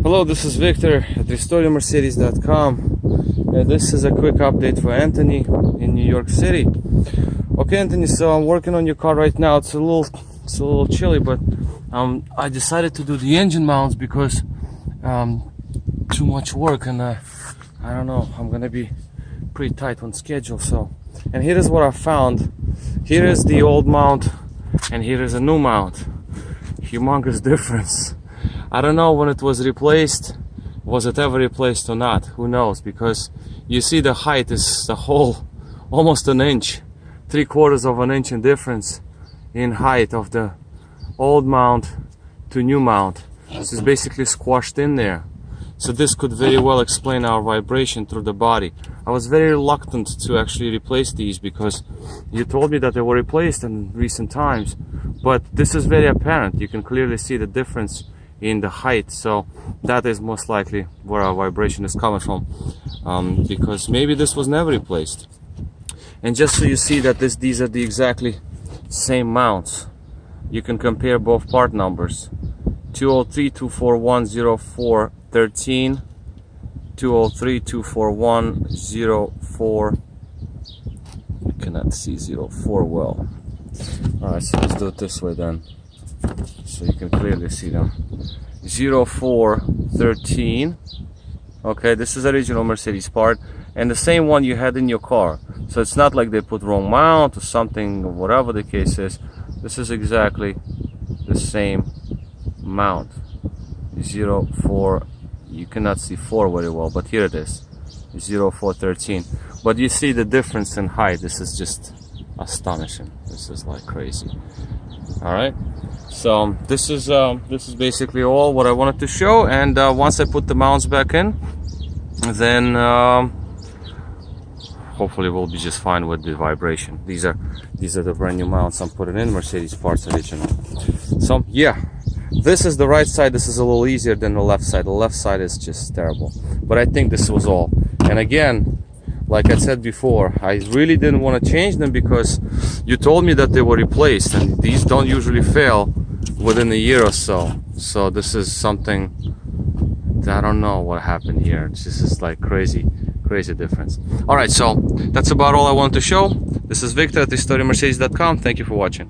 Hello, this is Victor at RestoreYourMercedes.com. This is a quick update for Anthony in New York City. Okay, Anthony, so I'm working on your car right now. It's a little chilly, but I decided to do the engine mounts because too much work, and I don't know, I'm gonna be pretty tight on schedule. So, and here is what I found. Here is the old mount, and here is a new mount. Humongous difference. I don't know when it was replaced. Was it ever replaced or not? Who knows? Because you see the height is the whole almost an inch, 3/4 of an inch in difference in height of the old mount to new mount. This is basically squashed in there. So this could very well explain our vibration through the body. I was very reluctant to actually replace these because you told me that they were replaced in recent times, but this is very apparent. You can clearly see the difference in the height, so that is most likely where our vibration is coming from, because maybe this was never replaced. And just so you see that these are the exactly same mounts, you can compare both part numbers: 203-241-0413, 203-241-04. You cannot see 04 well. Alright, so let's do it this way then, so you can clearly see them. 0413. Okay, this is original Mercedes part, and the same one you had in your car. So it's not like they put wrong mount or something, or whatever the case is. This is exactly the same mount. 04. You cannot see 4 very well, but here it is. 0413. But you see the difference in height. This is just astonishing. This is like crazy. All right, so this is basically all what I wanted to show, and once I put the mounts back in, then hopefully we'll be just fine with the vibration. These are the brand new mounts I'm putting in, Mercedes parts original. So yeah, this is the right side. This is a little easier than the left side. The left side is just terrible, but I think this was all. And again, like I said before, I really didn't want to change them because you told me that they were replaced, and these don't usually fail within a year or so. So this is something that I don't know what happened here. It's just like crazy difference. All right, so that's about all I wanted to show. This is Victor at RestoreYourMercedes.com. Thank you for watching.